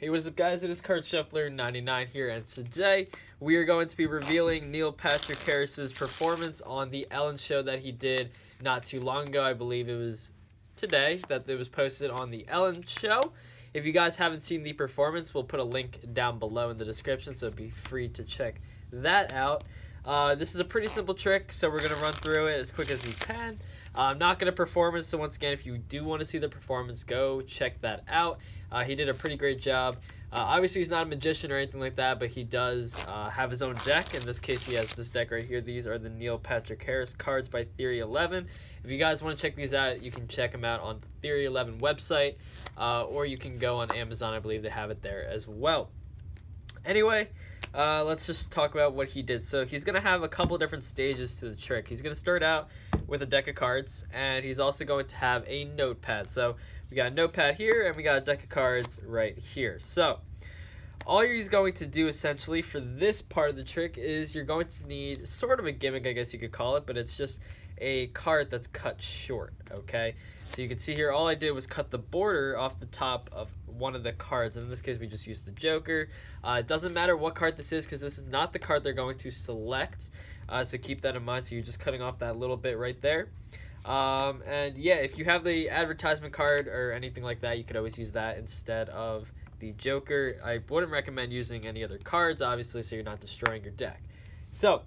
Hey, what is up, guys? It is Card Shuffler 99 here, and today we are going to be revealing Neil Patrick Harris's performance on the Ellen show that he did not too long ago. I believe it was today that it was posted on the Ellen show. If you guys haven't seen the performance, we'll put a link down below in the description, so be free to check that out. This is a pretty simple trick, so we're going to run through it as quick as we can. I'm not going to perform it, so once again, if you do want to see the performance, go check that out. He did a pretty great job. Obviously, he's not a magician or anything like that, but he does have his own deck. In this case, he has this deck right here. These are the Neil Patrick Harris cards by Theory 11. If you guys want to check these out, you can check them out on the Theory 11 website, or you can go on Amazon. I believe they have it there as well. Anyway, let's just talk about what he did. So he's going to have a couple different stages to the trick. He's going to start out with a deck of cards, and he's also going to have a notepad. So we got a notepad here, and we got a deck of cards right here. So all he's going to do essentially for this part of the trick is you're going to need sort of a gimmick, I guess you could call it, but it's just a card that's cut short, okay? So you can see here, all I did was cut the border off the top of one of the cards. In this case, we just used the Joker. It doesn't matter what card this is because this is not the card they're going to select. So keep that in mind. So you're just cutting off that little bit right there. And yeah, if you have the advertisement card or anything like that, you could always use that instead of the Joker. I wouldn't recommend using any other cards, obviously, so you're not destroying your deck. So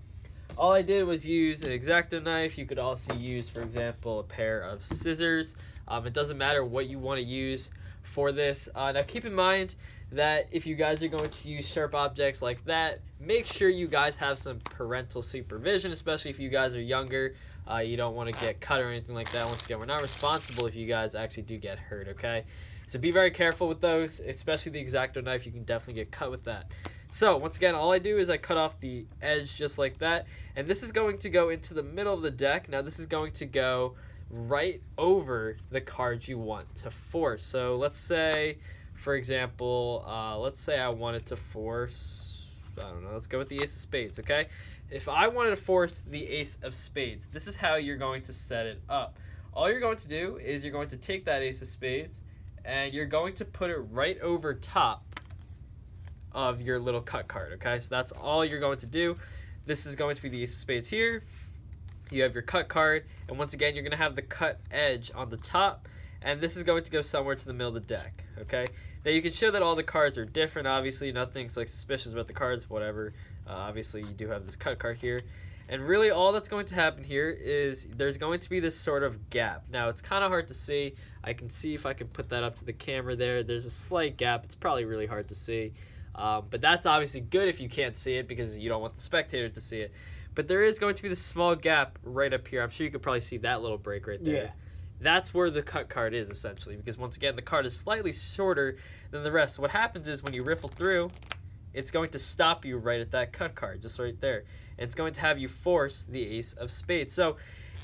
all I did was use an X-Acto knife. You could also use, for example, a pair of scissors. It doesn't matter what you want to use for this. Now keep in mind that if you guys are going to use sharp objects like that, make sure you guys have some parental supervision, especially if you guys are younger. You don't want to get cut or anything like that. Once again, we're not responsible if you guys actually do get hurt, okay? So be very careful with those, especially the X-Acto knife. You can definitely get cut with that. So once again, all I do is I cut off the edge just like that, and this is going to go into the middle of the deck. Now this is going to go right over the cards you want to force. So let's say, for example, let's say I wanted to force, I don't know, let's go with the Ace of Spades, okay? If I wanted to force the Ace of Spades, this is how you're going to set it up. All you're going to do is you're going to take that Ace of Spades and you're going to put it right over top of your little cut card, okay? So that's all you're going to do. This is going to be the Ace of Spades here. You have your cut card, and once again, you're going to have the cut edge on the top, and this is going to go somewhere to the middle of the deck, okay? Now, you can show that all the cards are different, obviously. Nothing's like suspicious about the cards, whatever. Obviously, you do have this cut card here. And really, all that's going to happen here is there's going to be this sort of gap. Now, it's kind of hard to see. I can see if I can put that up to the camera there. There's a slight gap. It's probably really hard to see. But that's obviously good if you can't see it because you don't want the spectator to see it. But there is going to be this small gap right up here. I'm sure you could probably see that little break right there. Yeah. That's where the cut card is, essentially, because once again, the card is slightly shorter than the rest. So what happens is when you riffle through, it's going to stop you right at that cut card, just right there. And it's going to have you force the Ace of Spades. So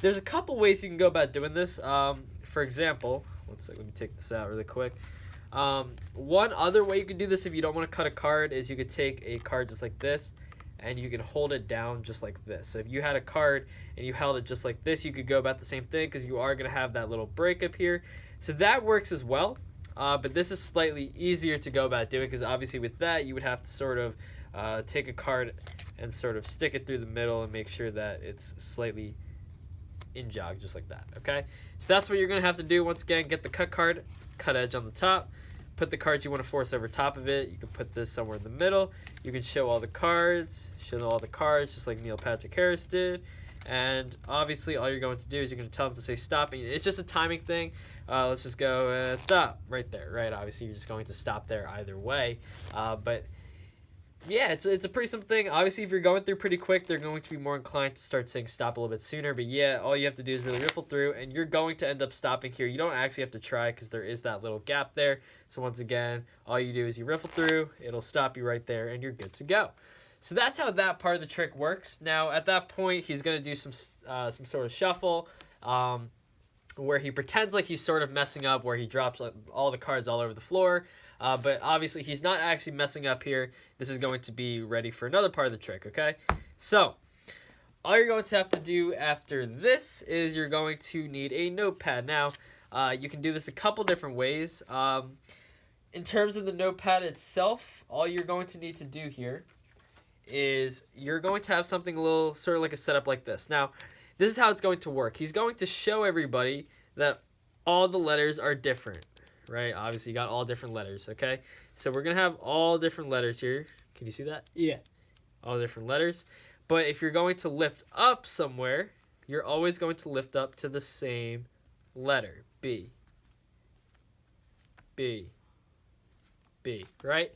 there's a couple ways you can go about doing this. For example, let's see, let me take this out really quick. One other way you can do this if you don't want to cut a card is you could take a card just like this and you can hold it down just like this. So if you had a card and you held it just like this, you could go about the same thing because you are going to have that little break up here. So that works as well, but this is slightly easier to go about doing because obviously with that you would have to sort of take a card and sort of stick it through the middle and make sure that it's slightly in jog just like that, okay? So that's what you're going to have to do. Once again, get the cut card, cut edge on the top, put the cards you want to force over top of it. You can put this somewhere in the middle. You can show all the cards, just like Neil Patrick Harris did. And obviously, all you're going to do is you're going to tell them to say stop. And it's just a timing thing. Let's just go stop right there, right? Obviously, you're just going to stop there either way. But yeah, it's a pretty simple thing. Obviously, if you're going through pretty quick, they're going to be more inclined to start saying stop a little bit sooner. But yeah, all you have to do is really riffle through, and you're going to end up stopping here. You don't actually have to try because there is that little gap there. So once again, all you do is you riffle through, it'll stop you right there, and you're good to go. So that's how that part of the trick works. Now, at that point, he's going to do some sort of shuffle where he pretends like he's sort of messing up, where he drops all the cards all over the floor. But obviously, he's not actually messing up here. This is going to be ready for another part of the trick, okay? So all you're going to have to do after this is you're going to need a notepad. Now, you can do this a couple different ways. in terms of the notepad itself, all you're going to need to do here is you're going to have something a little sort of like a setup like this. Now, this is how it's going to work. He's going to show everybody that all the letters are different, right? Obviously, you got all different letters, okay? So we're going to have all different letters here. Can you see that? Yeah. All different letters. But if you're going to lift up somewhere, you're always going to lift up to the same letter, B. B. B, right?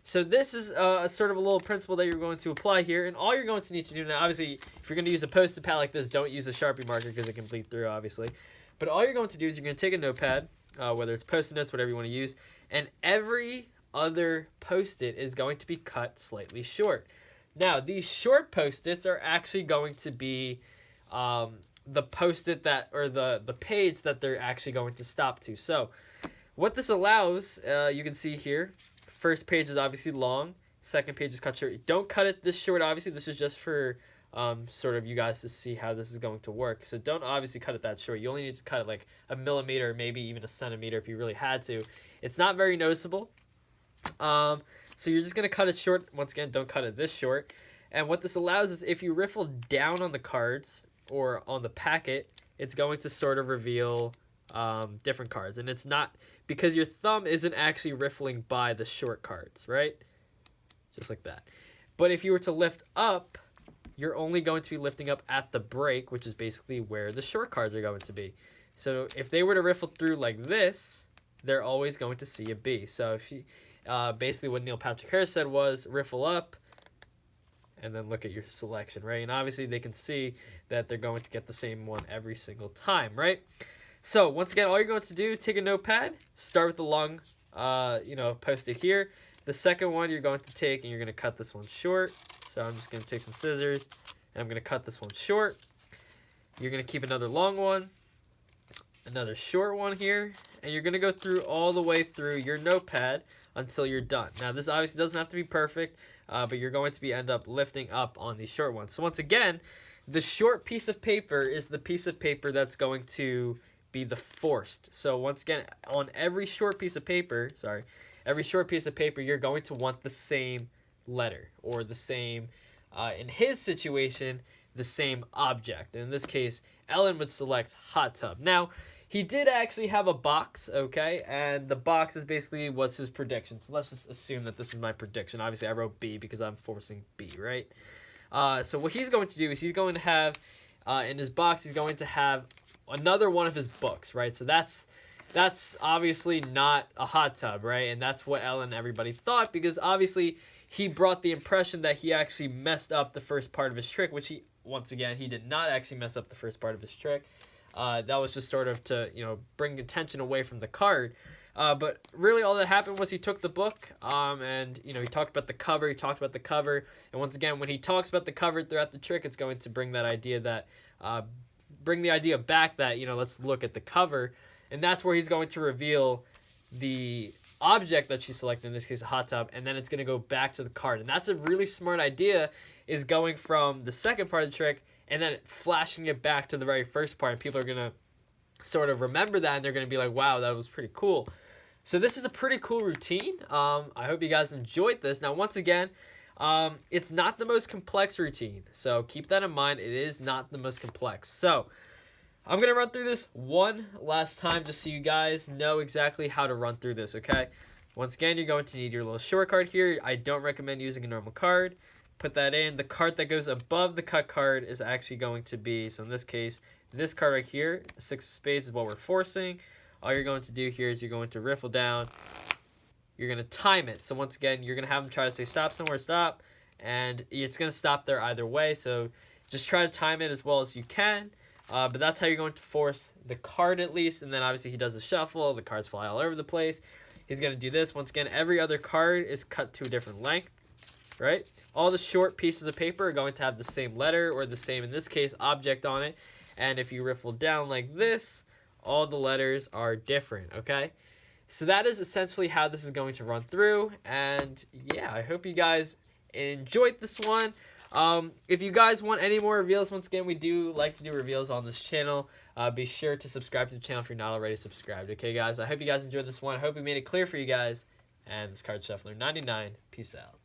So this is a sort of a little principle that you're going to apply here, and all you're going to need to do now, obviously, if you're going to use a Post-it pad like this, don't use a Sharpie marker because it can bleed through, obviously. But all you're going to do is you're going to take a notepad, whether it's Post-it notes, whatever you want to use, and every other Post-it is going to be cut slightly short. Now, these short Post-its are actually going to be the Post-it that, or the page that they're actually going to stop to. So what this allows, you can see here, first page is obviously long, second page is cut short. Don't cut it this short, obviously. This is just for sort of you guys to see how this is going to work. So don't obviously cut it that short. You only need to cut it like a millimeter, maybe even a centimeter if you really had to. It's not very noticeable. So you're just going to cut it short. Once again, don't cut it this short. And what this allows is if you riffle down on the cards or on the packet, it's going to sort of reveal different cards. And it's not because your thumb isn't actually riffling by the short cards, right? Just like that. But if you were to lift up, you're only going to be lifting up at the break, which is basically where the short cards are going to be. So if they were to riffle through like this, they're always going to see a B. So if you, basically what Neil Patrick Harris said was riffle up and then look at your selection, right? And obviously they can see that they're going to get the same one every single time, right? So once again, all you're going to do, take a notepad, start with the long, Post-it here. The second one you're going to take and you're going to cut this one short. So I'm just going to take some scissors and I'm going to cut this one short. You're going to keep another long one, another short one here, and you're going to go through all the way through your notepad until you're done. Now this obviously doesn't have to be perfect, but you're going to end up lifting up on these short ones. So once again, the short piece of paper is the piece of paper that's going to be the forced. So once again, on every short piece of paper, you're going to want the same letter or the same, in his situation, the same object. And in this case, Ellen would select hot tub. Now, he did actually have a box, okay? And the box is basically was his prediction. So let's just assume that this is my prediction. Obviously, I wrote B because I'm forcing B, right? So what he's going to do is he's going to have, in his box, he's going to have another one of his books, right? So that's obviously not a hot tub, right? And that's what Ellen and everybody thought because obviously he brought the impression that he actually messed up the first part of his trick, which he did not actually mess up the first part of his trick. That was just sort of to, bring attention away from the card. But really all that happened was he took the book and, he talked about the cover. And once again, when he talks about the cover throughout the trick, it's going to bring that idea that, bring the idea back that, let's look at the cover. And that's where he's going to reveal the object that she selected, in this case a hot tub, and then it's going to go back to the card. And that's a really smart idea, is going from the second part of the trick and then flashing it back to the very first part. And people are going to sort of remember that, and they're going to be like, wow, that was pretty cool. So this is a pretty cool routine. I hope you guys enjoyed this. Now, once again, it's not the most complex routine, so keep that in mind. It is not the most complex. So I'm going to run through this one last time just so you guys know exactly how to run through this, okay? Once again, you're going to need your little short card here. I don't recommend using a normal card. Put that in. The card that goes above the cut card is actually going to be, so in this case, this card right here, the 6 of spades is what we're forcing. All you're going to do here is you're going to riffle down. You're going to time it. So once again, you're going to have them try to say stop somewhere, stop, and it's going to stop there either way. So just try to time it as well as you can. But that's how you're going to force the card at least. And then obviously he does a shuffle. The cards fly all over the place. He's going to do this. Once again, every other card is cut to a different length, right? All the short pieces of paper are going to have the same letter or the same, in this case, object on it. And if you riffle down like this, all the letters are different, okay? So that is essentially how this is going to run through. And yeah, I hope you guys enjoyed this one. If you guys want any more reveals, once again, we do like to do reveals on this channel. Be sure to subscribe to the channel if you're not already subscribed. Okay, guys? I hope you guys enjoyed this one. I hope we made it clear for you guys. And this card Shuffler 99. Peace out.